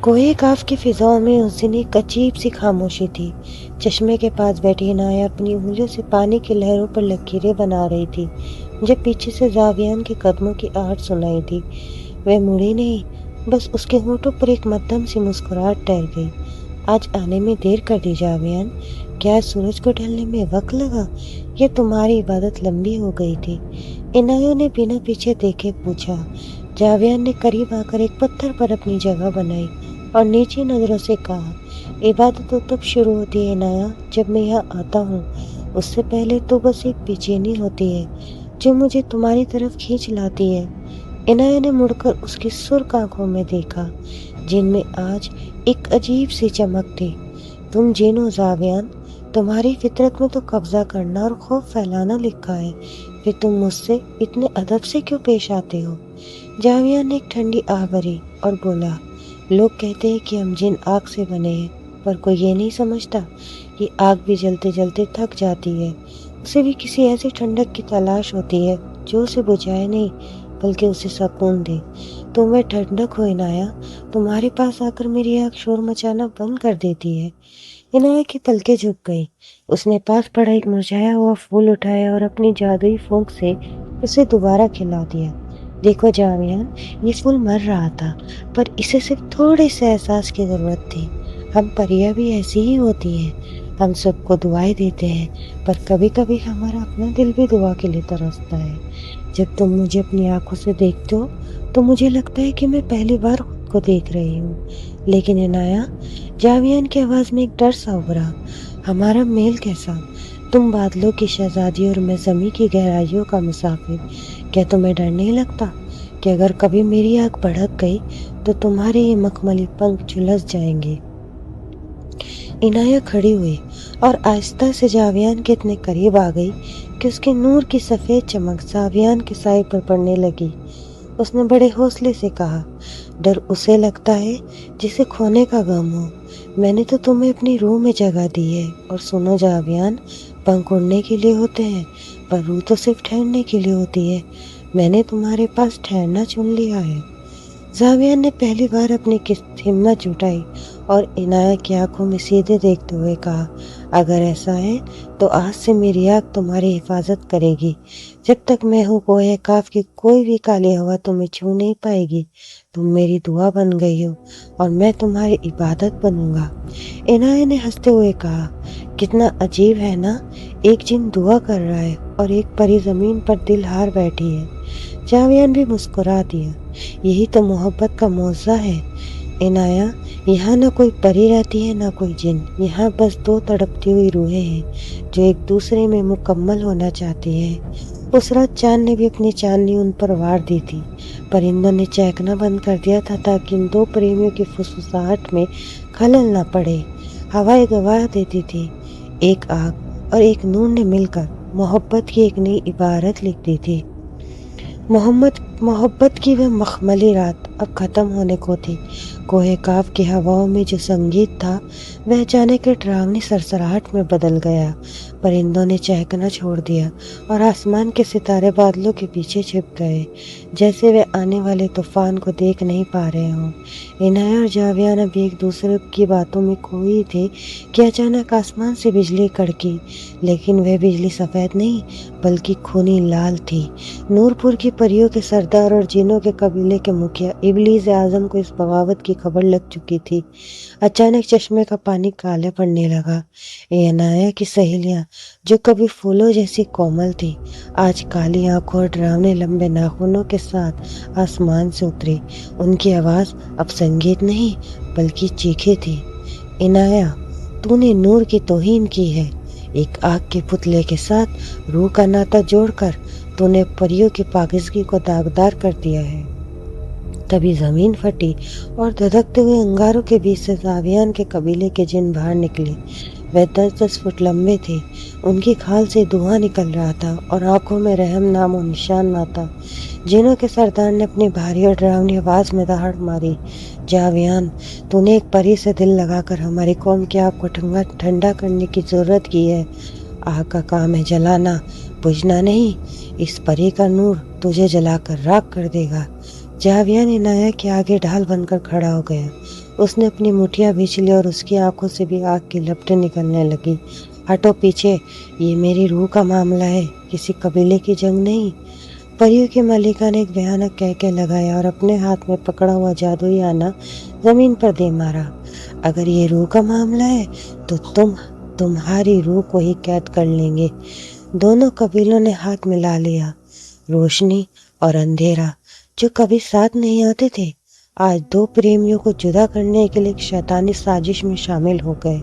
کوہ کاف کی فضاؤں میں اس دن ایک عجیب سی خاموشی تھی۔ چشمے کے پاس بیٹھی عنایہ اپنی انگلیوں سے پانی کی لہروں پر لکیریں بنا رہی تھی جب پیچھے سے زاویان کے قدموں کی آہٹ سنائی دی۔ وہ مڑی نہیں، بس اس کے ہونٹوں پر ایک مدھم سی مسکراہٹ ٹھہر گئی۔ آج آنے میں دیر کر دی جاویان، کیا سورج کو ڈھلنے میں وقت لگا یا تمہاری عبادت لمبی ہو گئی تھی؟ عنایہ نے بنا پیچھے دیکھے پوچھا۔ جاویان نے قریب آ کر ایک پتھر پر اپنی جگہ بنائی اور نیچی نظروں سے کہا، عبادت تو تب شروع ہوتی ہے عنایہ جب میں یہاں آتا ہوں، اس سے پہلے تو بس ایک بے چینی ہوتی ہے جو مجھے تمہاری طرف کھینچ لاتی ہے۔ عنایہ نے مڑ کر اس کی سرخ آنکھوں میں دیکھا جن میں آج ایک عجیب سی چمک تھی۔ تم جن ہو زاویان، تمہاری فطرت میں تو قبضہ کرنا اور خوف پھیلانا لکھا ہے، پھر تم مجھ سے اتنے ادب سے کیوں پیش آتے ہو؟ جاویان نے ایک ٹھنڈی آہ بھری اور بولا، لوگ کہتے ہیں کہ ہم جن آگ سے بنے ہیں، پر کوئی یہ نہیں سمجھتا کہ آگ بھی جلتے جلتے تھک جاتی ہے، اسے بھی کسی ایسی ٹھنڈک کی تلاش ہوتی ہے جو اسے بجھائے نہیں بلکہ اسے سکون دے۔ تم وہ ٹھنڈک ہو عنایہ، تمہارے پاس آ کر میری آنکھ شور مچانا بند کر دیتی ہے۔ عنایہ کی پلکیں جھک گئیں، اس نے پاس پڑا ایک مرجھایا ہوا پھول اٹھایا اور اپنی جادوئی پھونک سے اسے دوبارہ کھلا دیا۔ دیکھو جاویان، یہ پھول مر رہا تھا پر اسے صرف تھوڑے سے احساس کی ضرورت تھی۔ ہم پریاں بھی ایسی ہی ہوتی ہیں، ہم سب کو دعائیں دیتے ہیں پر کبھی کبھی ہمارا اپنا دل بھی دعا کے لیے ترستا ہے۔ جب تم مجھے اپنی آنکھوں سے دیکھتے ہو تو مجھے لگتا ہے کہ میں پہلی بار خود کو دیکھ رہی ہوں۔ لیکن عنایہ، جاویان کی آواز میں ایک ڈر سا ابھرا، ہمارا میل کیسا؟ تم بادلوں کی شہزادی اور میں زمین کی گہرائیوں کا مسافر، کیا تمہیں ڈر نہیں لگتا کہ اگر کبھی میری آنکھ بھڑک گئی تو تمہارے یہ مخملی پنکھ جھلس جائیں گے؟ عنایہ کھڑی ہوئی اور آہستہ سے جاویان کے اتنے قریب آ گئی کہ اس کے نور کی سفید چمک جاویان کے سائے پر پڑنے لگی۔ اس نے بڑے حوصلے سے کہا، ڈر اسے لگتا ہے جسے کھونے کا غم ہو، میں نے تو تمہیں اپنی روح میں جگہ دی ہے۔ اور سنو جاویان، پنکھ اڑنے کے لیے ہوتے ہیں پر روح تو صرف ٹھہرنے کے لیے ہوتی ہے، میں نے تمہارے پاس ٹھہرنا چن لیا ہے۔ زاویان نے پہلی بار اپنی ہمت جٹائی اور عنایہ کی آنکھوں میں سیدھے دیکھتے ہوئے کہا، اگر ایسا ہے تو آج سے میری آنکھ تمہاری حفاظت کرے گی، جب تک میں ہوں کوہ کاف کی کوئی بھی کالی ہوا تمہیں چھو نہیں پائے گی۔ تم میری دعا بن گئی ہو اور میں تمہاری عبادت بنوں گا۔ عنایہ نے ہنستے ہوئے کہا، کتنا عجیب ہے نا، ایک جن دعا کر رہا ہے اور ایک پری زمین پر دل ہار بیٹھی ہے۔ جاویان بھی مسکرا دیا، یہی تو محبت کا معجزہ ہے عنایہ، یہاں نہ کوئی پری رہتی ہے نہ کوئی جن، یہاں بس دو تڑپتی ہوئی روحیں ہیں جو ایک دوسرے میں مکمل ہونا چاہتی ہیں۔ اس رات چاند نے بھی اپنی چاندنی ان پر وار دی تھی، پرندوں نے چہکنا بند کر دیا تھا تاکہ ان دو پریمیوں کی فسفساہٹ میں خلل نہ پڑے۔ ہوائیں گواہ دیتی تھی، ایک آگ اور ایک نور نے مل کر محبت کی ایک نئی عبارت لکھ دی تھی۔ محبت کی وہ مخملی رات اب ختم ہونے کو تھی۔ کوہ کاف کی ہواؤں میں جو سنگیت تھا وہ اچانک ایک ڈراؤنی سرسراہٹ میں بدل گیا۔ پرندوں نے چہکنا چھوڑ دیا اور آسمان کے ستارے بادلوں کے پیچھے چھپ گئے جیسے وہ آنے والے طوفان کو دیکھ نہیں پا رہے ہوں۔ عنایہ اور جاویان اب ایک دوسرے کی باتوں میں کھوئی تھے کہ اچانک آسمان سے بجلی کڑکی، لیکن وہ بجلی سفید نہیں بلکہ خونی لال تھی۔ نور پور کی پریوں کے سردار اور جنوں کے قبیلے کے مکھیا ابلیس اعظم کو اس بغاوت کی خبر لگ چکی تھی۔ اچانک چشمے کا پانی کالا پڑنے لگا۔ عنایہ کی سہیلیاں جو کبھی پھولوں جیسی کومل تھی، آج کالی آنکھوں اور ڈراونے لمبے ناخنوں کے ساتھ آسمان سے اتری۔ ان کی آواز اب سنگیت نہیں بلکہ چیخیں تھی، عنایہ، تو نے نور کی توہین کی ہے، ایک آگ کے پتلے کے ساتھ روح کا ناطہ جوڑ کر تو نے پریوں کی پاکیزگی کو داغدار کر دیا ہے۔ تبھی زمین پھٹی اور دھدکتے ہوئے انگاروں کے بیچ سے زاویان کے قبیلے کے جن باہر نکلے۔ وہ 10-10 فٹ لمبے تھے، ان کی کھال سے دھواں نکل رہا تھا اور آنکھوں میں رحم نام و نشان نہ تھا۔ جنوں کے سردار نے اپنی بھاری اور ڈراؤنی آواز میں دہاڑ ماری، جاویان، تو نے ایک پری سے دل لگا کر ہماری قوم کی آگ کو ٹھنڈا کرنے کی ضرورت کی ہے۔ آگ کا کام ہے جلانا، بجھنا نہیں۔ اس پری کا نور تجھے جلا کر راکھ کر دے گا۔ جاویان عنایہ کے آگے ڈھال بن کر کھڑا ہو گیا۔ اس نے اپنی مٹھیاں بیچ لی اور اس کی آنکھوں سے بھی آگ کی لپٹیں نکلنے لگی۔ ہٹو پیچھے، یہ میری روح کا معاملہ ہے، کسی قبیلے کی جنگ نہیں۔ پریوں کی ملکہ نے ایک بھیانک کہکہ لگایا اور اپنے ہاتھ میں پکڑا ہوا جادوئی آنا زمین پر دے مارا۔ اگر یہ روح کا معاملہ ہے تو تمہاری روح کو ہی قید کر لیں گے۔ دونوں قبیلوں نے ہاتھ ملا لیا۔ روشنی اور اندھیرا جو کبھی ساتھ نہیں آتے تھے، آج دو پریمیوں کو جدا کرنے کے لیے ایک شیطانی سازش میں شامل ہو گئے۔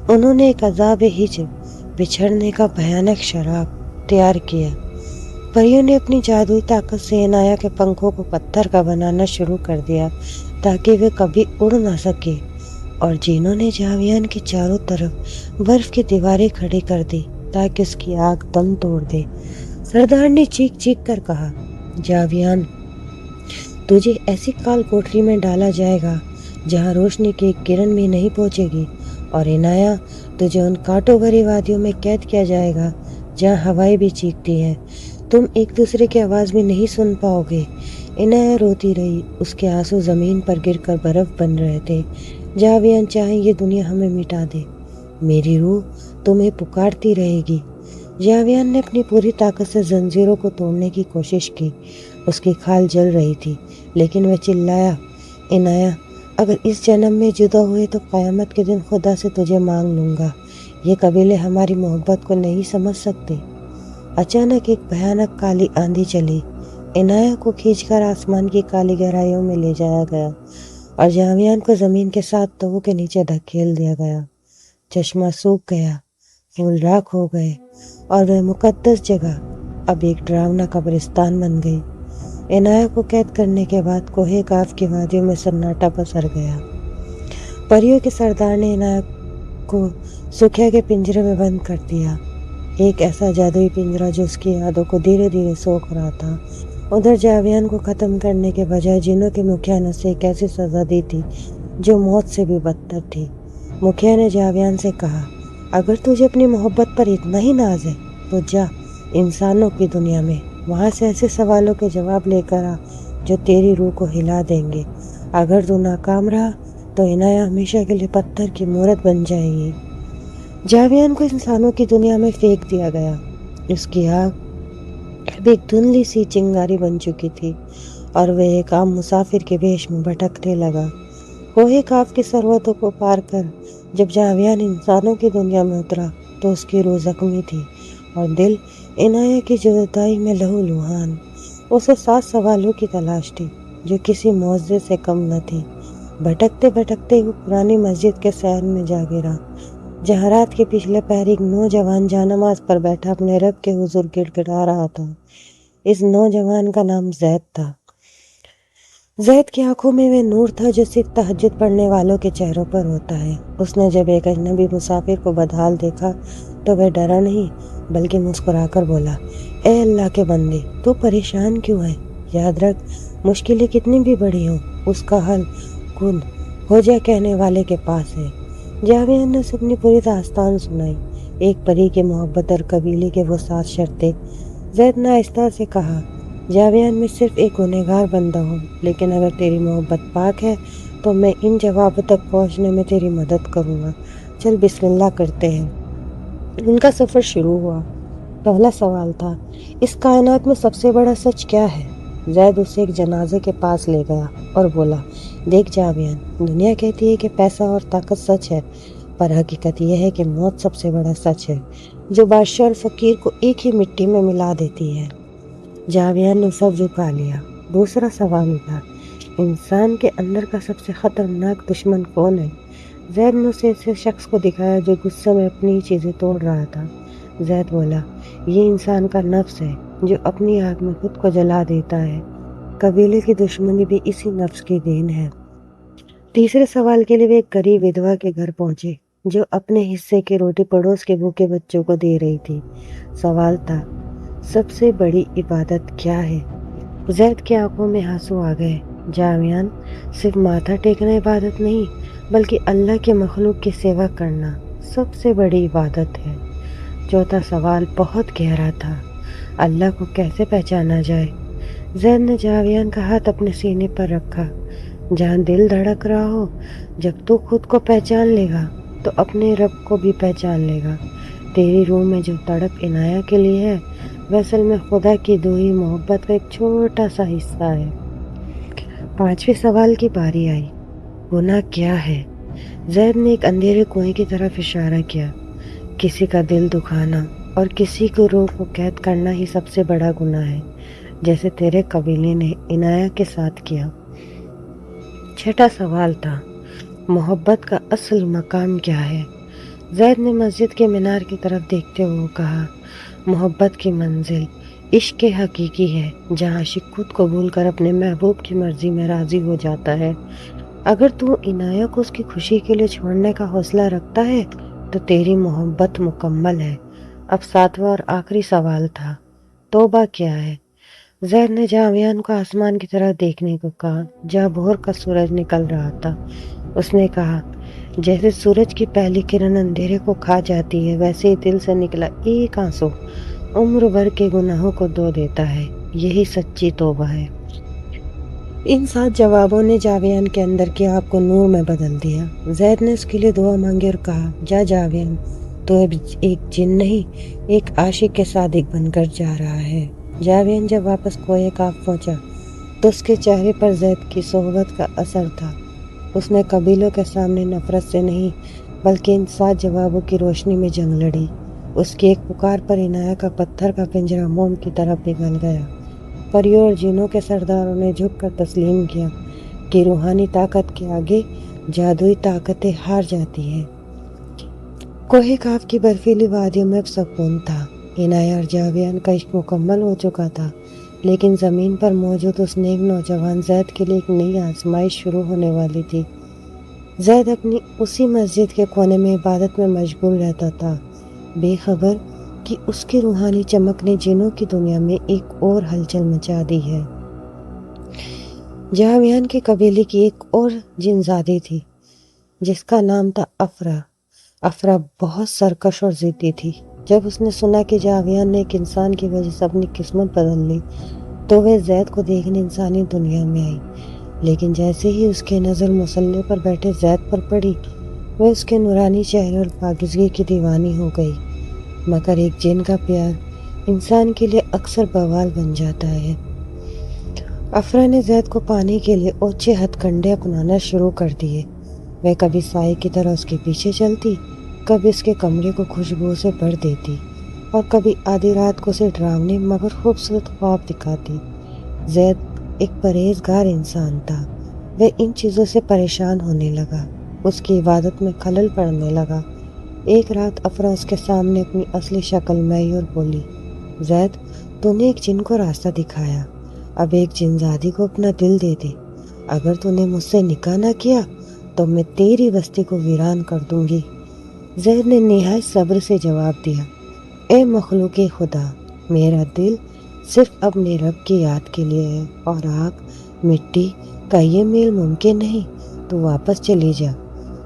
انہوں نے ایک عذاب ہجر، بچھڑنے کا بھیانک شراب تیار کیا۔ پریوں نے اپنی جادوئی طاقت سے عنایہ کے پنکھوں کو پتھر کا بنانا شروع کر دیا تاکہ وہ کبھی اڑ نہ سکے، اور جنوں نے جاویان کے چاروں طرف برف کی دیواریں کھڑی کر دی تاکہ اس کی آگ دم توڑ دے۔ سردار نے چیخ چیخ کر کہا، جاویان، تجھے ایسی کال کوٹری میں ڈالا جائے گا جہاں روشنی کی ایک کرن بھی نہیں پہنچے گی، اور عنایہ، تجھے ان کانٹوں بھری وادیوں میں قید کیا جائے گا جہاں ہوائیں بھی چیختی ہیں، تم ایک دوسرے کی آواز بھی نہیں سن پاؤ گے۔ عنایہ روتی رہی، اس کے آنسو زمین پر گر کر برف بن رہے تھے۔ جاویان، چاہے یہ دنیا ہمیں مٹا دے، میری روح تمہیں پکارتی رہے گی۔ جاویان نے اپنی پوری طاقت سے زنجیروں کو توڑنے کی کوشش کی۔ اس کی کھال جل رہی تھی، لیکن وہ چلایا، عنایہ، اگر اس جنم میں جدا ہوئے تو قیامت کے دن خدا سے تجھے مانگ لوں گا۔ یہ قبیلے ہماری محبت کو نہیں سمجھ سکتے۔ اچانک ایک بھیانک کالی آندھی چلی، عنایہ کو کھینچ کر آسمان کی کالی گہرائیوں میں لے جایا گیا اور جاویان کو زمین کے ساتھ تہوں کے نیچے دھکیل دیا گیا۔ چشمہ سوکھ گیا، پھول راکھ ہو گئے، اور وہ مقدس جگہ اب ایک ڈراؤنا قبرستان بن گئی۔ عنایہ کو قید کرنے کے بعد کوہ کاف کی وادیوں میں سناٹا پسر گیا۔ پریوں کے سردار نے عنایہ کو سکھیا کے پنجرے میں بند کر دیا، ایک ایسا جادوئی پنجرہ جو اس کی یادوں کو دھیرے دھیرے سوکھ رہا تھا۔ ادھر جاویان کو ختم کرنے کے بجائے جنوں کے مکھیا نے اسے ایک ایسی سزا دی تھی جو موت سے بھی بدتر تھی۔ مکھیا نے جاویان سے کہا، اگر تجھے اپنی محبت پر اتنا ہی ناز ہے تو جا انسانوں کی دنیا میں، وہاں سے ایسے سوالوں کے جواب لے کر آ جو تیری روح کو ہلا دیں گے۔ اگر تو ناکام رہا تو عنایہ ہمیشہ کے لیے پتھر کی مورت بن جائے گی۔ جاویان کو انسانوں کی دنیا میں پھینک دیا گیا۔ اس کی آگ اب ایک دھندلی سی چنگاری بن چکی تھی اور وہ ایک عام مسافر کے بھیش میں بھٹکنے لگا۔ کوہ کاف کی سرحدوں کو پار کر جب جاویان انسانوں کی دنیا میں اترا تو اس کی روح زخمی تھی اور دل عنایہ کی جدائی میں لہو لہان۔ اسے 7 سوالوں کی تلاش تھی جو کسی معجزے سے کم نہ تھی۔ بھٹکتے بھٹکتے وہ پرانی مسجد کے صحن میں جا گرا جہاں رات کے پچھلے پہر ایک نوجوان جانماز پر بیٹھا اپنے رب کے حضور گڑ گڑا رہا تھا۔ اس نوجوان کا نام زید تھا۔ زید کی آنکھوں میں وہ نور تھا جو صرف تہجد پڑھنے والوں کے چہروں پر ہوتا ہے۔ اس نے جب ایک اجنبی مسافر کو بدحال دیکھا تو وہ ڈرا نہیں بلکہ مسکرا کر بولا، اے اللہ کے بندے، تو پریشان کیوں ہے؟ یاد رکھ، مشکلیں کتنی بھی بڑی ہوں، اس کا حل کن ہو جا کہنے والے کے پاس ہے۔ جاویان نے اسے اپنی پوری داستان سنائی، ایک پری کی محبت اور قبیلے کے وہ 7 شرطیں۔ زید نے آہستہ سے کہا، جاویان، میں صرف ایک گنہگار بندہ ہوں، لیکن اگر تیری محبت پاک ہے تو میں ان جوابوں تک پہنچنے میں تیری مدد کروں گا۔ چل بسم اللہ کرتے ہیں۔ ان کا سفر شروع ہوا۔ پہلا سوال تھا، اس کائنات میں سب سے بڑا سچ کیا ہے؟ زید اسے ایک جنازے کے پاس لے گیا اور بولا، دیکھ جاویان، دنیا کہتی ہے کہ پیسہ اور طاقت سچ ہے، پر حقیقت یہ ہے کہ موت سب سے بڑا سچ ہے جو بادشاہ اور فقیر کو ایک ہی مٹی میں ملا دیتی ہے۔ جاویان نے سر جھکا لیا۔ دوسرا سوال تھا، انسان کے اندر کا سب سے خطرناک دشمن کون ہے؟ زید نے اسے ایسے شخص کو دکھایا جو غصے میں اپنی چیزیں توڑ رہا تھا۔ زید بولا، یہ انسان کا نفس ہے جو اپنی آگ میں خود کو جلا دیتا ہے۔ قبیلے کی دشمنی بھی اسی نفس کی دین ہے۔ تیسرے سوال کے لیے وہ ایک غریب ودوا کے گھر پہنچے جو اپنے حصے کی روٹی پڑوس کے بھوکے بچوں کو دے رہی تھی۔ سوال تھا، سب سے بڑی عبادت کیا ہے؟ زید کی آنکھوں میں آنسو آ گئے۔ جاویان، صرف ماتھا ٹیکنا عبادت نہیں بلکہ اللہ کے مخلوق کی سیوا کرنا سب سے بڑی عبادت ہے۔ چوتھا سوال بہت گہرا تھا، اللہ کو کیسے پہچانا جائے؟ زید نے جاویان کا ہاتھ اپنے سینے پر رکھا۔ جہاں دل دھڑک رہا ہو، جب تو خود کو پہچان لے گا تو اپنے رب کو بھی پہچان لے گا۔ تیری روح میں جو تڑپ عنایہ کے لیے ہے، وہ اصل میں خدا کی دوئی محبت کا ایک چھوٹا سا حصہ ہے۔ 5ویں سوال کی باری آئی، گناہ کیا ہے؟ زید نے ایک اندھیرے کنویں کی طرف اشارہ کیا۔ کسی کا دل دکھانا اور کسی کی روح کو قید کرنا ہی سب سے بڑا گناہ ہے، جیسے تیرے قبیلے نے عنایہ کے ساتھ کیا۔ 6واں سوال تھا، محبت کا اصل مقام کیا ہے؟ زید نے مسجد کے مینار کی طرف دیکھتے ہوئے کہا، محبت کی منزل عشق حقیقی ہے، جہاں عاشق خود کو بھول کر اپنے محبوب کی مرضی میں راضی ہو جاتا ہے۔ اگر تو عنایہ کو اس کی خوشی کے لیے چھوڑنے کا حوصلہ رکھتا ہے تو تیری محبت مکمل ہے۔ اب 7واں اور آخری سوال تھا، توبہ کیا ہے؟ زید نے جاویان کو آسمان کی طرف دیکھنے کو کہا، جہاں بھور کا سورج نکل رہا تھا۔ اس نے کہا، جیسے سورج کی پہلی کرن اندھیرے کو کھا جاتی ہے، ویسے ہی دل سے نکلا ایک آنسو عمر بھر کے گناہوں کو دھو دیتا ہے۔ یہی سچی توبہ ہے۔ ان 7 جوابوں نے جاویان کے اندر کی آگ کو نور میں بدل دیا۔ زید نے اس کے لیے دعا مانگی اور کہا، جا جاویان، تو اب ایک جن نہیں، ایک عاشق کے صادق بن کر جا رہا ہے۔ جاویان جب واپس کوہ کاف پہنچا تو اس کے چہرے پر زید کی صحبت کا اثر تھا۔ اس نے قبیلوں کے سامنے نفرت سے نہیں بلکہ ان 7 جوابوں کی روشنی میں جنگ لڑی۔ اس کی ایک پکار پر عنایہ کا پتھر کا پنجرہ موم کی طرف پگھل گیا۔ پریوں اور جنوں کے سرداروں نے جھک کر تسلیم کیا کہ روحانی طاقت کے آگے جادوئی طاقتیں ہار جاتی ہیں۔ کوہ کاف کی برفیلی وادیوں میں اب سکون تھا۔ عنایہ اور جاویان کا عشق مکمل ہو چکا تھا، لیکن زمین پر موجود اس نیک نوجوان زید کے لیے ایک نئی آزمائش شروع ہونے والی تھی۔ زید اپنی اسی مسجد کے کونے میں عبادت میں مشغول رہتا تھا، بے خبر کہ اس کی روحانی چمک نے جنوں کی دنیا میں ایک اور ہلچل مچا دی ہے۔ جاویان کے قبیلے کی ایک اور جن زادی تھی جس کا نام تھا افرا۔ افرا بہت سرکش اور ضدی تھی۔ جب اس نے سنا کہ جاویان نے ایک انسان کی وجہ سے اپنی قسمت بدل لی تو وہ زید کو دیکھنے انسانی دنیا میں آئی، لیکن جیسے ہی اس کی نظر مصلی پر بیٹھے زید پر پڑی، وہ اس کے نورانی چہرے اور پاکیزگی کی دیوانی ہو گئی۔ مگر ایک جن کا پیار انسان کے لیے اکثر بوال بن جاتا ہے۔ افرا نے زید کو پانے کے لیے اونچے ہتھ کنڈے اپنانا شروع کر دیے۔ وہ کبھی سائے کی طرح اس کے پیچھے چلتی، کبھی اس کے کمرے کو خوشبو سے بھر دیتی اور کبھی آدھی رات کو اسے ڈراونے مگر خوبصورت خواب دکھاتی۔ زید ایک پرہیزگار انسان تھا۔ وہ ان چیزوں سے پریشان ہونے لگا، اس کی عبادت میں خلل پڑنے لگا۔ ایک رات افرا اس کے سامنے اپنی اصلی شکل میں آئی اور بولی، زید، تو نے ایک جن کو راستہ دکھایا، اب ایک جن زادی کو اپنا دل دے دے۔ اگر تو نے مجھ سے نکاح نہ کیا تو میں تیری بستی کو ویران کر دوں گی۔ زید نے نہایت صبر سے جواب دیا، اے مخلوق خدا، میرا دل صرف اپنے رب کی یاد کے لیے ہے، اور آگ مٹی کا یہ میل ممکن نہیں، تو واپس چلی جا۔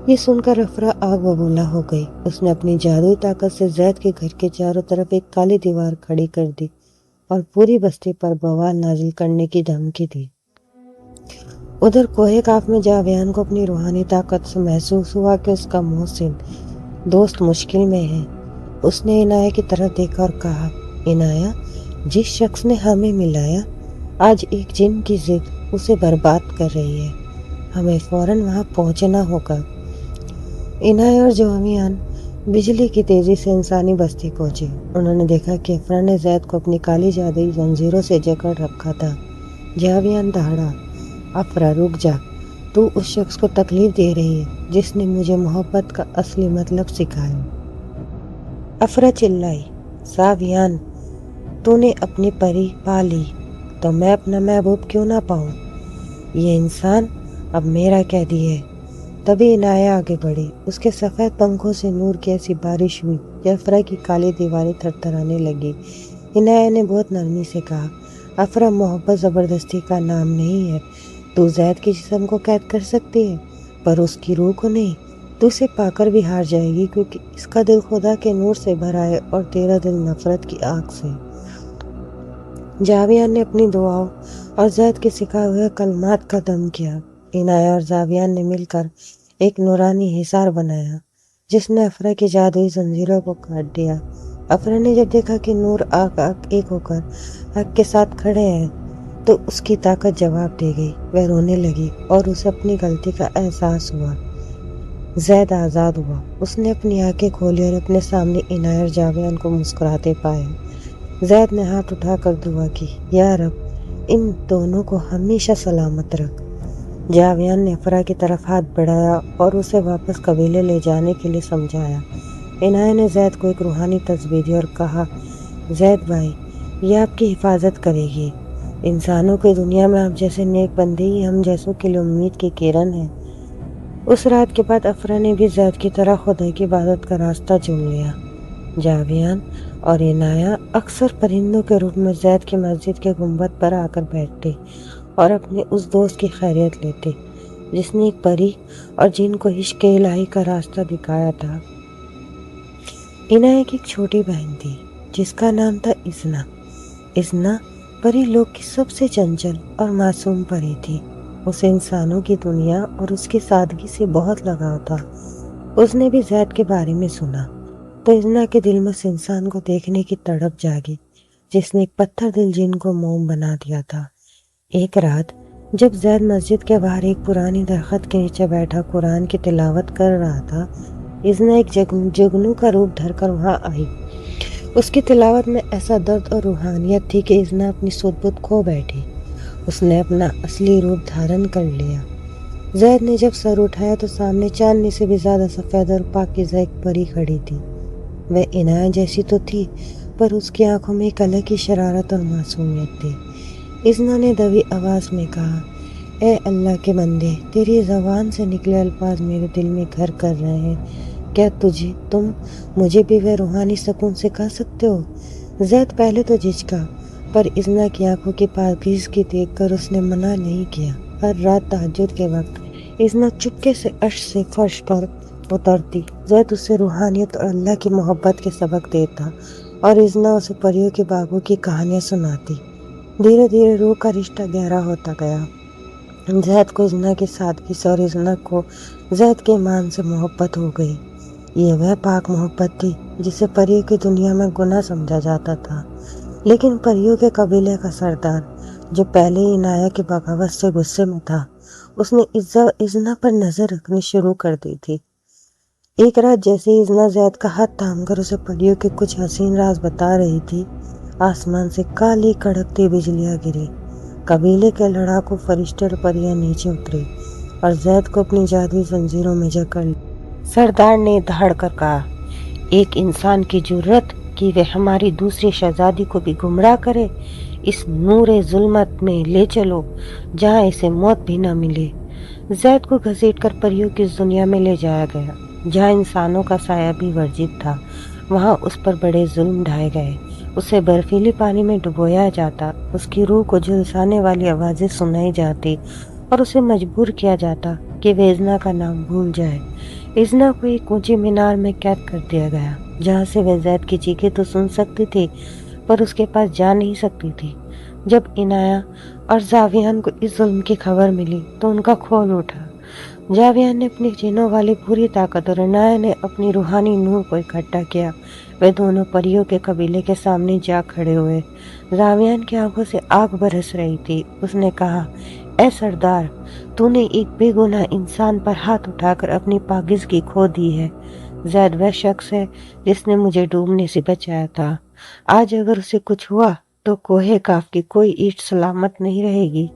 یہ سن کر افرا آگ ببولا ہو گئی۔ اس نے اپنی جادوئی طاقت سے زید کے گھر کے چاروں طرف ایک کالی دیوار کھڑی کر دی اور پوری بستی پر بوال نازل کرنے کی دھمکی دی۔ ادھر کوہ کاف میں جاویان کو اپنی روحانی طاقت سے محسوس ہوا کہ اس کا محسن دوست مشکل میں ہے۔ اس نے عنایہ کی طرف دیکھا اور کہا، عنایہ، جس شخص نے ہمیں ملایا، آج ایک جن کی ضد اسے برباد کر رہی ہے، ہمیں فوراً وہاں پہنچنا ہوگا۔ عنایہ اور جاویان بجلی کی تیزی سے انسانی بستی پہنچے۔ انہوں نے دیکھا کہ افرا نے زید کو اپنی کالی جادوئی زنجیروں سے جکڑ رکھا تھا۔ جاویان دہڑا، افرا رک جا، تو اس شخص کو تکلیف دے رہی ہے جس نے مجھے محبت کا اصلی مطلب سکھایا۔ افرا چلائی، جاویان، تو نے اپنی پری پا لی تو میں اپنا محبوب کیوں نہ پاؤں؟ یہ انسان اب میرا قیدی ہے۔ تبھی عنایہ آگے بڑھی، اس کے سفید پنکھوں سے نور کی ایسی بارش ہوئی کہ افرا کی کالی دیواریں تھر تھرانے لگی۔ عنایہ نے بہت نرمی سے کہا، افرا، محبت زبردستی کا نام نہیں ہے۔ تو زید کے جسم کو قید کر سکتی ہے پر اس کی روح کو نہیں۔ تو اسے پا کر بھی ہار جائے گی، کیونکہ اس کا دل خدا کے نور سے بھرا ہے اور تیرا دل نفرت کی آگ سے۔ جاویان نے اپنی دعاؤں اور زید کے سکھائے ہوئے کلمات کا دم کیا۔ عنایہ اور جاویان نے مل کر ایک نورانی حصار بنایا جس نے افرا کی جادوئی زنجیروں کو کاٹ دیا۔ افرا نے جب دیکھا کہ نور آگ ایک ہو کر حق کے ساتھ کھڑے ہیں تو اس کی طاقت جواب دے گئی۔ وہ رونے لگی اور اسے اپنی غلطی کا احساس ہوا۔ زید آزاد ہوا۔ اس نے اپنی آنکھیں کھولی اور اپنے سامنے عنایہ اور جاویان کو مسکراتے پایا۔ زید نے ہاتھ اٹھا کر دعا کی، یا رب ان دونوں کو ہمیشہ سلامت رکھ۔ جاویان نے افرا کی طرف ہاتھ بڑھایا اور اسے واپس قبیلے لے جانے کے لیے سمجھایا۔ عنایہ نے زید کو ایک روحانی تصویر دی اور کہا، زید بھائی، یہ آپ کی حفاظت کرے گی۔ انسانوں کی دنیا میں آپ جیسے نیک بندے ہی ہم جیسوں کے لیے امید کی کرن ہیں۔ اس رات کے بعد افرا نے بھی زید کی طرح خدا کی عبادت کا راستہ چن لیا۔ جاویان اور عنایہ اکثر پرندوں کے روپ میں زید کی مسجد کے گنبد پر آ کر بیٹھتے اور اپنے اس دوست کی خیریت لیتے جس نے ایک پری اور جن کو عشق الہی کا راستہ دکھایا تھا۔ عنایہ کی ایک چھوٹی بہن تھی جس کا نام تھا اذنا۔ اذنا پری لوگ کی سب سے چنچل اور معصوم پری تھی۔ اسے انسانوں کی دنیا اور اس کی سادگی سے بہت لگاؤ تھا۔ اس نے بھی زید کے بارے میں سنا تو اذنا کے دل میں اس انسان کو دیکھنے کی تڑپ جاگی جس نے ایک پتھر دل جن کو موم بنا دیا تھا۔ ایک رات جب زید مسجد کے باہر ایک پرانی درخت کے نیچے بیٹھا قرآن کی تلاوت کر رہا تھا، اذنا ایک جگنو کا روپ دھر کر وہاں آئی۔ اس کی تلاوت میں ایسا درد اور روحانیت تھی کہ اذنا اپنی سدھ بدھ کھو بیٹھی۔ اس نے اپنا اصلی روپ دھارن کر لیا۔ زید نے جب سر اٹھایا تو سامنے چاندنی سے بھی زیادہ سفید اور پاکیزہ ایک پری کھڑی تھی۔ وہ عنایہ جیسی تو تھی پر اس کی آنکھوں میں ایک الگ ہی شرارت اور معصومیت تھی۔ اذنا نے دبی آواز میں کہا، اے اللہ کے بندے، تیری زبان سے نکلے الفاظ میرے دل میں گھر کر رہے ہیں۔ کیا تم مجھے بھی وہ روحانی سکون سکھا سکتے ہو؟ زید پہلے تو جھجکا پر اذنا کی آنکھوں کی پاکیزگی دیکھ کر اس نے منع نہیں کیا۔ ہر رات تہجد کے وقت اذنا چپکے سے عرش سے فرش پر اترتی۔ زید اسے روحانیت اور اللہ کی محبت کے سبق دیتا اور اذنا اسے پریوں کے باغوں کی کہانیاں سناتی۔ دھیرے دھیرے روح کا رشتہ گہرا ہوتا گیا۔ زید کو اذنا کی سادگی سے اور اذنا کو زید کے ایمان سے محبت ہو گئی۔ یہ وہ پاک محبت تھی جسے پریوں کی دنیا میں گناہ سمجھا جاتا تھا، لیکن پریوں کے قبیلے کا سردار جو پہلے ہی عنایہ کی بغاوت سے غصے میں تھا، اس نے اذنا پر نظر رکھنی شروع کر دی تھی۔ ایک رات جیسے ہی اذنا زید کا ہاتھ تھام کر اسے پریوں کے کچھ حسین راز بتا رہی تھی، آسمان سے کالی کڑکتی بجلیاں گری۔ قبیلے کے لڑاکو فرشتے اور پریاں نیچے اترے اور زید کو اپنی جادوئی زنجیروں میں جکڑ لیا۔ سردار نے دھاڑ کر کہا، ایک انسان کی جرت کہ وہ ہماری دوسری شہزادی کو بھی گمراہ کرے، اس نور ظلمت میں لے چلو جہاں اسے موت بھی نہ ملے۔ زید کو گھسیٹ کر پریوں کی اس دنیا میں لے جایا گیا جہاں انسانوں کا سایہ بھی ورجت تھا۔ وہاں اس پر بڑے ظلم ڈھائے گئے، اسے برفیلی پانی میں ڈبویا جاتا، اس کی روح کو جھلسانے والی آوازیں سنائی جاتی اور اسے مجبور کیا جاتا کہ وہ اذنا کا نام بھول جائے۔ اذنا کو ایک اونچی مینار میں قید کر دیا گیا جہاں سے وہ زید کی چیخیں تو سن سکتی تھی پر اس کے پاس جا نہیں سکتی تھی۔ جب عنایہ اور جاویان کو اس ظلم کی خبر ملی تو ان کا کھول اٹھا۔ جاویان نے اپنی جنوں والی پوری طاقت اور عنایہ نے اپنی روحانی نور کو اکٹھا کیا۔ وہ دونوں پریوں کے قبیلے کے سامنے جا کھڑے ہوئے۔ جاویان کی آنکھوں سے آگ برس رہی تھی۔ اس نے کہا، اے سردار، تو نے ایک بے گناہ انسان پر ہاتھ اٹھا کر اپنی پاکیزگی کھو دی ہے۔ زید وہ شخص ہے جس نے مجھے ڈوبنے سے بچایا تھا۔ آج اگر اسے کچھ ہوا تو کوہ کاف کی کوئی اینٹ سلامت نہیں رہے گی۔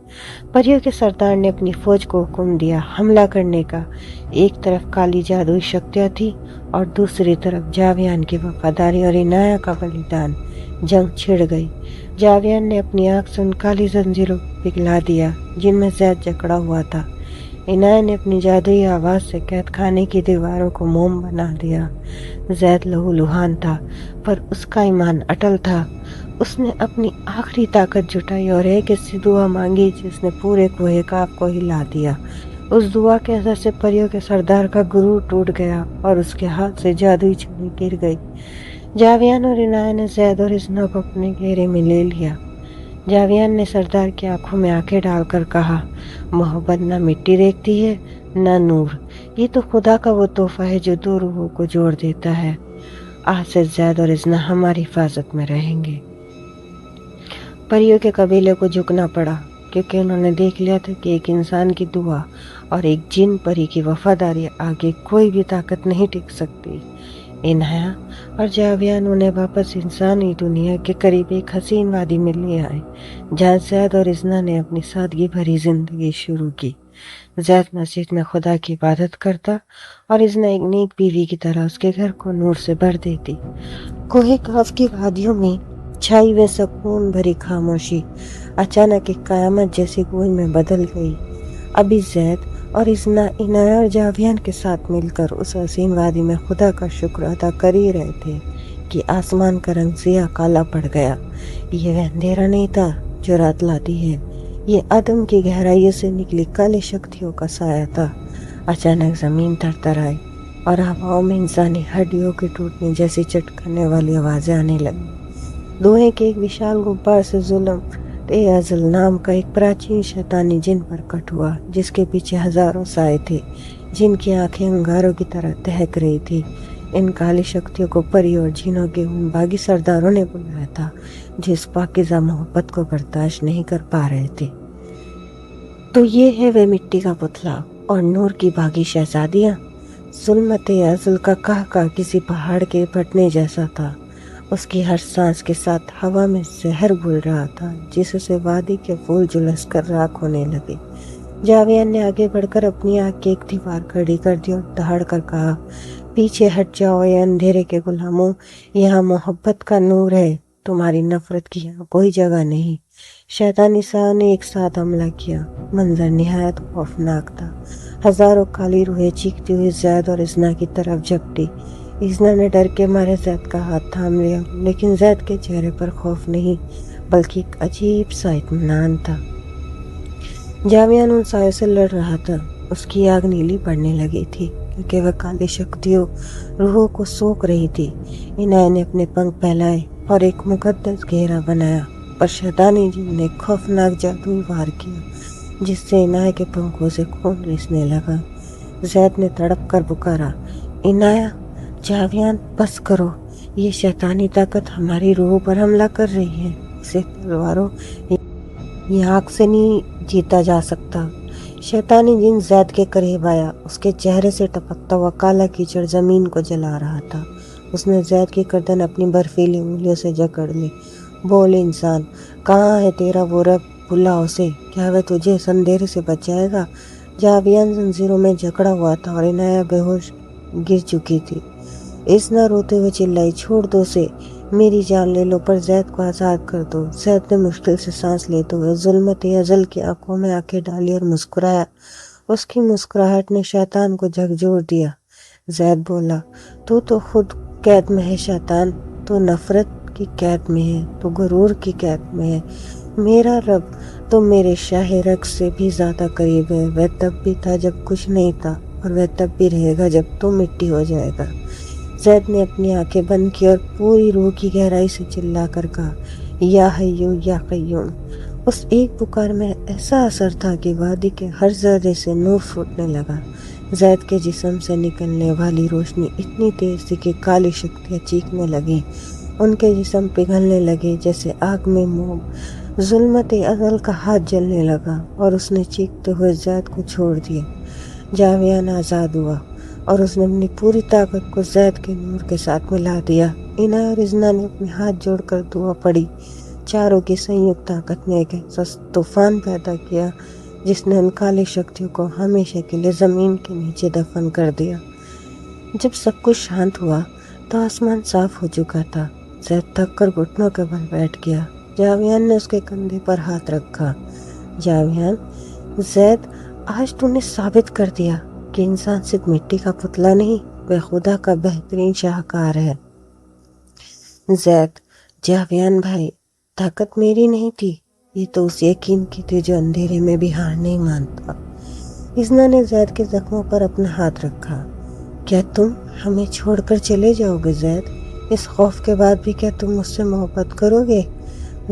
پریوں کے سردار نے اپنی فوج کو حکم دیا حملہ کرنے کا۔ ایک طرف کالی جادوئی شکتیاں تھی اور دوسری طرف جاویان کی وفاداری اور عنایہ کا بلیدان۔ جنگ چھڑ گئی۔ جاویان نے اپنی آنکھ سے ان کالی زنجیروں کو پگھلا دیا جن میں زید جکڑا ہوا تھا۔ عنایہ نے اپنی جادوئی آواز سے قید خانے کی دیواروں کو موم بنا دیا۔ زید لہو لہان تھا پر اس کا ایمان اٹل تھا۔ اس نے اپنی آخری طاقت جٹائی اور ایک ایسی دعا مانگی جس نے پورے کوہ کاف کو ہلا دیا۔ اس دعا کے اثر سے پریوں کے سردار کا غرور ٹوٹ گیا اور اس کے ہاتھ سے جادوئی چھڑی گر گئی۔ جاویان اور عنایہ نے زید اور اذنا کو اپنے گھیرے میں لے لیا۔ جاویان نے سردار کی آنکھوں میں آنکھیں ڈال کر کہا، محبت نہ مٹی دیکھتی ہے نہ نور، یہ تو خدا کا وہ تحفہ ہے جو دو روحوں کو جوڑ دیتا ہے۔ آج سے زید اور ازنا ہماری حفاظت میں رہیں گے۔ پریوں کے قبیلے کو جھکنا پڑا کیونکہ انہوں نے دیکھ لیا تھا کہ ایک انسان کی دعا اور ایک جن پری کی وفاداری آگے کوئی بھی طاقت نہیں ٹک سکتی۔ انایا اور جاویان انہیں واپس انسانی دنیا کے قریب ایک حسین وادی میں لے آئے جہاں زید اور ازنا نے اپنی سادگی بھری زندگی شروع کی۔ زید مسجد میں خدا کی عبادت کرتا اور ازنا ایک نیک بیوی کی طرح اس کے گھر کو نور سے بھر دیتی۔ کوہ کاف کی وادیوں میں چھائی ہوئے سکون بھری خاموشی اچانک ایک قیامت جیسی گونج میں بدل گئی۔ ابھی زید اور ازنا انایا اور جاویان کے ساتھ مل کر اس حسین وادی میں خدا کا شکر ادا کر ہی رہے تھے کہ آسمان کا رنگ سیاہ کالا پڑ گیا۔ یہ وہ اندھیرا نہیں تھا جو رات لاتی ہے، یہ عدم کی گہرائیوں سے نکلی کالی شکتیوں کا سایہ تھا۔ اچانک زمین تھر آئی اور ہواؤں میں انسانی ہڈیوں کے ٹوٹنے جیسی چٹکنے والی آوازیں آنے لگیں۔ دھوئیں کے ایک وشال غبار سے ظلم ازل نام کا ایک پراچین شیطانی جن پرکٹ ہوا جس کے پیچھے ہزاروں سائے تھے جن کی آنکھیں انگاروں کی طرح دہک رہی تھی۔ ان کالی شکتیوں کو پری اور جنوں کے ان باغی سرداروں نے بلایا تھا جو اس پاکیزہ محبت کو برداشت نہیں کر پا رہے تھے۔ تو یہ ہے وہ مٹی کا پتلا اور نور کی باغی شہزادیاں۔ ظلمت ازل کا قہقہ کسی پہاڑ کے پھٹنے جیسا تھا۔ اس کی ہر سانس کے ساتھ ہوا میں زہر گھل رہا تھا جس سے وادی کے پھول جھلس کر راکھ ہونے لگے۔ جاویان نے آگے بڑھ کر اپنی آنکھ کی ایک دیوار کھڑی کر دی اور دہاڑ کر کہا، پیچھے ہٹ جاؤ اے اندھیرے کے غلاموں، یہاں محبت کا نور ہے، تمہاری نفرت کی یہاں کوئی جگہ نہیں۔ شیطانی سایوں نے ایک ساتھ حملہ کیا۔ منظر نہایت خوفناک تھا۔ ہزاروں کالی روحیں چیختی ہوئی زید اور ازنا کی طرف جھپٹی۔ ازنا نے ڈر کے مارے زید کا ہاتھ تھام لیا لیکن زید کے چہرے پر خوف نہیں بلکہ ایک عجیب سا اطمینان تھا۔ جاویان ان سایوں سے لڑ رہا تھا۔ اس کی آگ نیلی پڑنے لگی تھی کیونکہ وہ کالی شکتیوں روحوں کو سوکھ رہی تھی۔ انایا نے اپنے پنکھ پھیلائے اور ایک مقدس گھیرا بنایا پر شیطانی جن نے خوفناک جادوئی وار کیا جس سے انایا کے پنکھوں سے خون رسنے لگا۔ زید نے تڑپ کر پکارا، انایا، جاویان، بس کرو، یہ شیطانی طاقت ہماری روحوں پر حملہ کر رہی ہے، اسے تلواروں یا آگ سے نہیں جیتا جا سکتا۔ شیطانی جن زید کے قریب آیا، اس کے چہرے سے ٹپکتا ہوا کالا کیچڑ زمین کو جلا رہا تھا۔ اس نے زید کی گردن اپنی برفیلی انگلیوں سے جکڑ لی۔ بول انسان، کہاں ہے تیرا وہ رب؟ بلا اسے، کیا وہ تجھے اس اندھیرے سے بچائے گا؟ جاویان زنجیروں میں جکڑا ہوا تھا اور انایا بے ہوش گر چکی تھی۔ ازنا روتے ہوئے چلائی، چھوڑ دو اسے، میری جان لے لو پر زید کو آزاد کر دو۔ زید نے مشکل سے سانس لیتے ہوئے ظلمت ازل کی آنکھوں میں آنکھیں ڈالی اور مسکرایا۔ اس کی مسکراہٹ نے شیطان کو جھکجھور دیا۔ زید بولا، تو خود قید میں ہے شیطان، تو نفرت کی قید میں ہے، تو غرور کی قید میں ہے۔ میرا رب تو میرے شاہ رگ سے بھی زیادہ قریب ہے، وہ تب بھی تھا جب کچھ نہیں تھا اور وہ تب بھی رہے گا جب تو مٹی ہو جائے گا۔ زید نے اپنی آنکھیں بند کی اور پوری روح کی گہرائی سے چلا کر کہا، یا حیو یا قیوم۔ اس ایک پکار میں ایسا اثر تھا کہ وادی کے ہر ذرے سے نور پھوٹنے لگا۔ زید کے جسم سے نکلنے والی روشنی اتنی تیز تھی کہ کالی شکتیاں چیخنے لگیں، ان کے جسم پگھلنے لگے جیسے آگ میں موم۔ ظلمت ازل کا ہاتھ جلنے لگا اور اس نے چیختے ہوئے زید کو چھوڑ دیا۔ جاویان آزاد ہوا اور اس نے اپنی پوری طاقت کو زید کے نور کے ساتھ ملا دیا۔ انایا اور ازنا نے اپنے ہاتھ جوڑ کر دعا پڑھی۔ چاروں کی سنیکت طاقت نے ایک ایسا طوفان پیدا کیا جس نے ان کالی شکتیوں کو ہمیشہ کے لیے زمین کے نیچے دفن کر دیا۔ جب سب کچھ شانت ہوا تو آسمان صاف ہو چکا تھا۔ زید تھک کر گھٹنوں کے بل بیٹھ گیا۔ جاویان نے اس کے کندھے پر ہاتھ رکھا۔ جاویان، زید، آج تو نے ثابت کر دیا کہ انسان صرف مٹی کا پتلا نہیں، وہ خدا کا بہترین شاہکار ہے۔ زید، جاویان بھائی، طاقت میری نہیں تھی، یہ تو اس یقین کی تھی جو اندھیرے میں بھی ہار نہیں مانتا۔ ازنا نے زید کے زخموں پر اپنا ہاتھ رکھا۔ کیا تم ہمیں چھوڑ کر چلے جاؤ گے زید؟ اس خوف کے بعد بھی کیا تم مجھ سے محبت کرو گے؟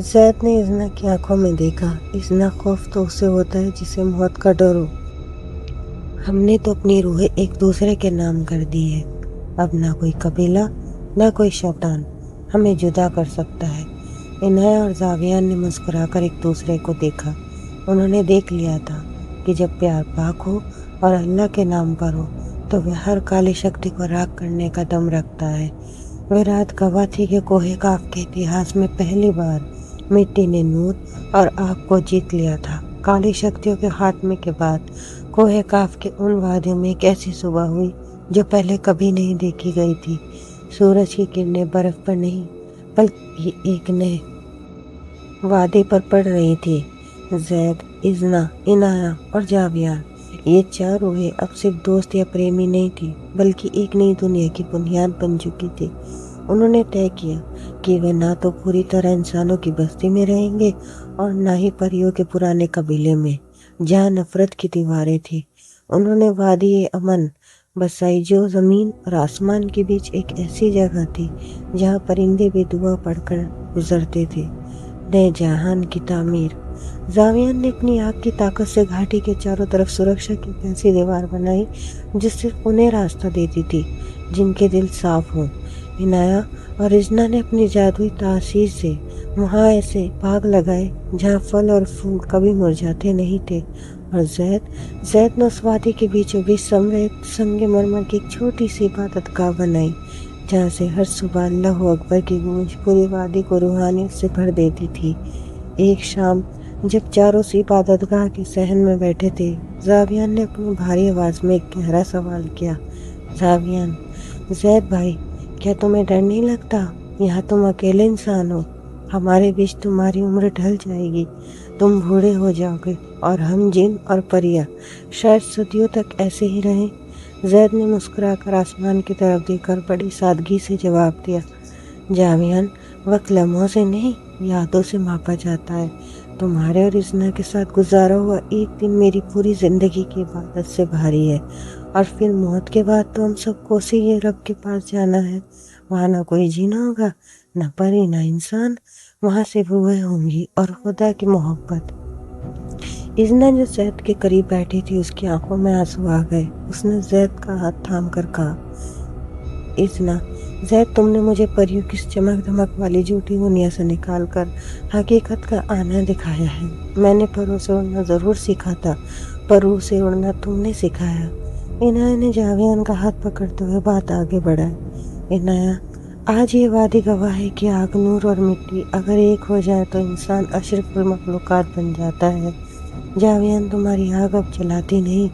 زید نے ازنا کی آنکھوں میں دیکھا۔ ازنا خوف تو اسے ہوتا ہے جسے موت کا ڈر ہو۔ ہم نے تو اپنی روحیں ایک دوسرے کے نام کر دی ہے، اب نہ کوئی قبیلہ نہ کوئی شیطان ہمیں جدا کر سکتا ہے۔ عنایہ اور زاویان نے مسکرا کر ایک دوسرے کو دیکھا۔ انہوں نے دیکھ لیا تھا کہ جب پیار پاک ہو اور اللہ کے نام پر ہو تو وہ ہر کالی شکتی کو راکھ کرنے کا دم رکھتا ہے۔ وہ رات گواہ تھی کہ کوہ کاف کے اتہاس میں پہلی بار مٹی نے نور اور آگ کو جیت لیا تھا۔ کالی شکتیوں کے خاتمے کے بعد کوہ کاف کے ان وادیوں میں ایک ایسی صبح ہوئی جو پہلے کبھی نہیں دیکھی گئی تھی۔ سورج کی کرنیں برف پر نہیں بلکہ ایک نئے وادی پر پڑ رہی تھی۔ زید، ازنا، عنایہ اور جاویان، یہ چار روحیں اب صرف دوست یا پریمی نہیں تھی بلکہ ایک نئی دنیا کی بنیاد بن چکی تھی۔ انہوں نے طے کیا کہ وہ نہ تو پوری طرح انسانوں کی بستی میں رہیں گے اور نہ ہی پریوں کے پرانے قبیلے میں جہاں نفرت کی دیواریں تھیں۔ انہوں نے وادی امن بسائی جو زمین اور آسمان کے بیچ ایک ایسی جگہ تھی جہاں پرندے بھی دعا پڑھ کر گزرتے تھے۔ نئے جہان کی تعمیر۔ زاویان نے اپنی آنکھ کی طاقت سے گھاٹی کے چاروں طرف سرکشا کی ایک ایسی دیوار بنائی جو صرف انہیں راستہ دیتی تھی جن کے دل صاف ہوں۔ عنایہ اور ازنا نے اپنی جادوئی تاثیر سے وہاں ایسے باغ لگائے جہاں پھل اور پھول کبھی مرجھاتے نہیں تھے، اور زید نے اس وادی کے بیچوں بیچ سنگ مرمر کی ایک چھوٹی سی عبادت گاہ بنائی جہاں سے ہر صبح اللہ اکبر کی گونج پوری وادی کو روحانیت سے بھر دیتی تھی۔ ایک شام جب چاروں اسی عبادت گاہ کے صحن میں بیٹھے تھے، زاویان نے اپنی بھاری آواز میں ایک گہرا سوال کیا۔ زاویان: زید بھائی، کیا تمہیں ڈر نہیں لگتا؟ یہاں تم اکیلے انسان ہو، ہمارے بیچ تمہاری عمر ڈھل جائے گی، تم بوڑھے ہو جاؤ گے اور ہم جن اور پریاں شاید صدیوں تک ایسے ہی رہیں۔ زید نے مسکرا کر آسمان کی طرف دیکھ کر بڑی سادگی سے جواب دیا۔ جاویان، وقت لمحوں سے نہیں یادوں سے ماپا جاتا ہے۔ تمہارے اور ازنا کے ساتھ گزارا ہوا ایک دن میری پوری زندگی کی عبادت سے بھاری ہے، اور پھر موت کے بعد تو ہم سب کو اسی رب کے پاس جانا ہے۔ وہاں نہ کوئی جینا ہوگا، نہ پری نہ انسان، وہاں صرف روحیں ہوں گی اور خدا کی محبت۔ ازنا جو زید کے قریب بیٹھی تھی، اس کی آنکھوں میں آنسو آ گئے۔ اس نے زید کا ہاتھ تھام کر کہا، ازنا، زید، تم نے مجھے پریوں کی چمک دمک والی جھوٹی دنیا سے نکال کر حقیقت کا آنا دکھایا ہے۔ میں نے پروں سے اڑنا ضرور سیکھا تھا، پر روح سے اڑنا تم نے سکھایا۔ عنایہ نے جاویان کا ہاتھ پکڑتے ہوئے بات آگے بڑھائی۔ عنایہ، آج یہ وادی گواہ ہے کہ آگ، نور اور مٹی اگر ایک ہو جائے تو انسان اشرف المخلوقات بن جاتا ہے۔ جاویان، تمہاری آگ اب جلاتی نہیں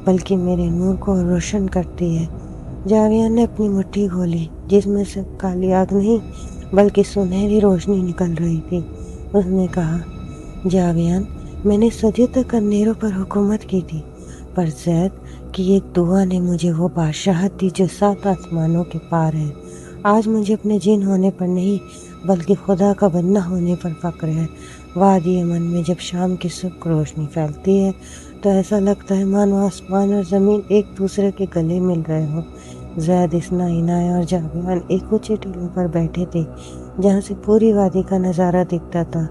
بلکہ میرے نور کو روشن کرتی ہے۔ جاویان نے اپنی مٹھی کھولی جس میں سے کالی آگ نہیں بلکہ سنہری روشنی نکل رہی تھی۔ اس نے کہا، جاویان، میں نے صدیوں تک اندھیروں پر حکومت کی تھی، پر زید کی ایک دعا نے مجھے وہ بادشاہت دی جو 7 آسمانوں کے پار ہے۔ آج مجھے اپنے جن ہونے پر نہیں بلکہ خدا کا بندہ ہونے پر فخر ہے۔ وادی امن میں جب شام کی صبح روشنی پھیلتی ہے تو ایسا لگتا ہے مانو آسمان اور زمین ایک دوسرے کے گلے مل رہے ہوں۔ زید، ازنا، عنایہ اور جاویان ایک اونچے ٹیلے پر بیٹھے تھے جہاں سے پوری وادی کا نظارہ دکھتا تھا۔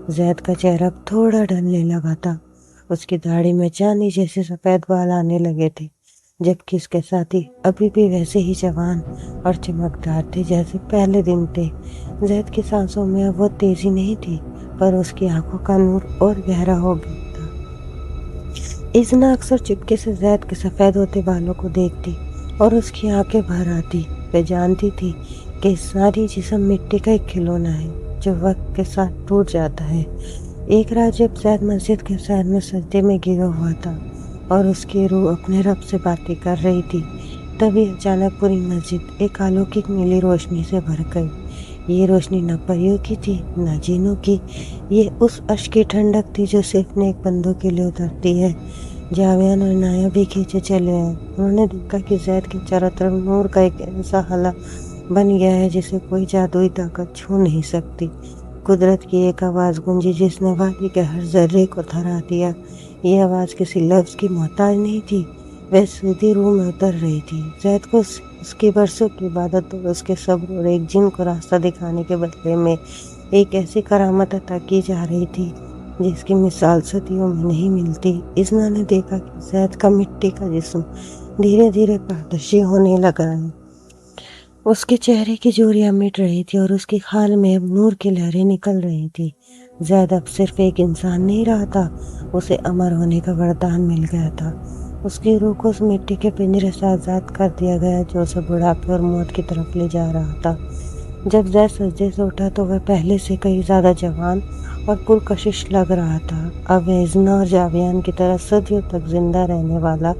زید کا چہرہ اب تھوڑا ڈھلنے لگا تھا، اس کی داڑھی میں چاندی جیسے سفید بال آنے لگے تھے، جبکہ اس کے ساتھی ابھی بھی ویسے ہی جوان اور چمکدار تھے جیسے پہلے دن تھے۔ زید کی سانسوں میں اب وہ تیزی نہیں تھی، پر اس کی آنکھوں کا نور اور گہرا ہو گیا تھا۔ ازنا اکثر چپکے سے زید کے سفید ہوتے بالوں کو دیکھتی اور اس کی آنکھیں بھر آتی۔ وہ جانتی تھی کہ ساری جسم مٹی کا ایک کھلونا ہے جو وقت کے ساتھ ٹوٹ جاتا ہے۔ ایک رات جب زید مسجد کے صحن میں سجدے میں گرا ہوا تھا اور اس کی روح اپنے رب سے باتیں کر رہی تھی، تبھی اچانک پوری مسجد ایک الوکک نیلی روشنی سے بھر گئی۔ یہ روشنی نہ پریوں کی تھی نہ جنوں کی، یہ اس عرش کی ٹھنڈک تھی جو صرف نیک بندوں کے لیے اترتی ہے۔ جاویان اور عنایہ بھی کھینچے چلے آئے۔ انہوں نے دیکھا کہ زید کے چاروں طرف نور کا ایک ایسا حلقہ بن گیا ہے جسے کوئی جادوئی طاقت چھو نہیں سکتی۔ قدرت کی ایک آواز گونجی جس نے وادی کے ہر ذرے کو تھرا دیا۔ یہ آواز کسی لفظ کی محتاج نہیں تھی، وہ سیدھی روح میں اتر رہی تھی۔ زید کو اس کی برسوں کی عبادت اور اس کے صبر اور ایک جن کو راستہ دکھانے کے بدلے میں ایک ایسی کرامت عطا کی جا رہی تھی جس کی مثال صدیوں میں نہیں ملتی۔ اذنا نے دیکھا کہ زید کا مٹی کا جسم دھیرے دھیرے پردشی ہونے لگا ہے۔ اس کے چہرے کی جوریاں مٹ رہی تھی اور اس کی خال میں اب نور کی لہریں نکل رہی تھی۔ زید اب صرف ایک انسان نہیں رہا تھا، اسے امر ہونے کا وردان مل گیا تھا۔ اس کی روح کو اس مٹی کے پنجرے سے آزاد کر دیا گیا جو اسے بڑھاپے اور موت کی طرف لے جا رہا تھا۔ جب زید سجدے سے اٹھا تو وہ پہلے سے کہیں زیادہ جوان اور پرکشش لگ رہا تھا۔ اب وہ اذنا اور جاویان کی طرح صدیوں تک زندہ رہنے والا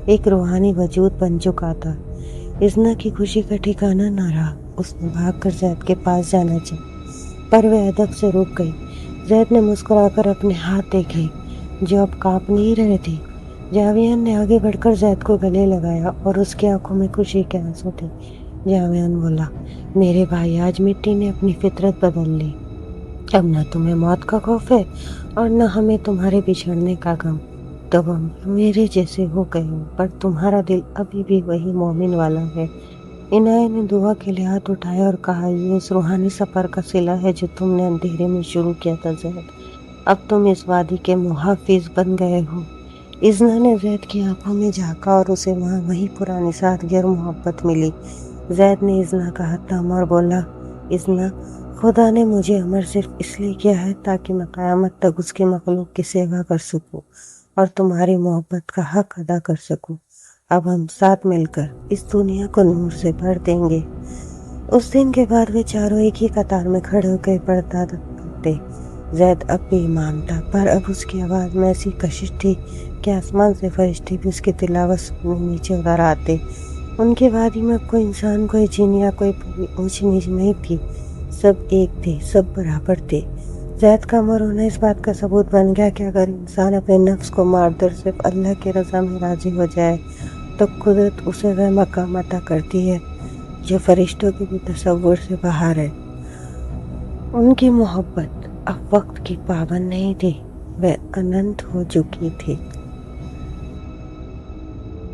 ایک روحانی وجود بن چکا تھا۔ اذنا کی خوشی کا ٹھکانہ نہ رہا، اس نے بھاگ کر زید کے پاس جانا چاہا، پر وہ ادب سے رک گئی۔ زید نے مسکرا کر اپنے ہاتھ دیکھے جو اب کانپ نہیں رہے تھے۔ جاویان نے آگے بڑھ کر زید کو گلے لگایا اور اس کی آنکھوں میں خوشی کے آنسو تھے۔ جاویان بولا، میرے بھائی، آج مٹی نے اپنی فطرت بدل لی۔ اب نہ تمہیں موت کا خوف ہے اور نہ ہمیں تمہارے بچھڑنے کا غم۔ تم میرے جیسے ہو گئے ہو، پر تمہارا دل ابھی بھی وہی مومن والا ہے۔ عنایت نے دعا کے لیے ہاتھ اٹھایا اور کہا، یہ اس روحانی سفر کا صلہ ہے جو تم نے اندھیرے میں شروع کیا تھا زید۔ اب تم اس وادی کے محافظ بن گئے ہو۔ اذنا نے زید کی آنکھوں میں جھانکا اور اسے وہاں وہی پرانی سادگی اور محبت ملی۔ زید نے اذنا کا ہاتھ تھاما اور بولا، اذنا، خدا نے مجھے امر صرف اس لیے کیا ہے تاکہ میں قیامت تک اس کی مخلوق کی سیوا کر سکوں اور تمہاری محبت کا حق ادا کر سکوں۔ اب ہم ساتھ مل کر اس دنیا کو نور سے بھر دیں گے۔ اس دن کے بعد وہ چاروں ایک ہی قطار میں کھڑے ہو کے پردہ کرتے۔ زید اب بھی امام تھا، پر اب اس کی آواز میں ایسی کشش تھی کہ آسمان سے فرشتے بھی اس کی تلاوت سننے نیچے اتر آتے۔ ان کی وادی میں اب کوئی انسان، کوئی جن یا کوئی اونچ نیچ نہیں تھی، سب ایک تھے، سب برابر تھے۔ زید کا امر ہونا اس بات کا ثبوت بن گیا کہ اگر انسان اپنے نفس کو مار کر صرف اللہ کی رضا میں راضی ہو جائے تو قدرت اسے وہ مقام عطا کرتی ہے جو فرشتوں کے بھی تصور سے باہر ہے۔ ان کی محبت اب وقت کی پابند نہیں تھی، وہ اننت ہو چکی تھی۔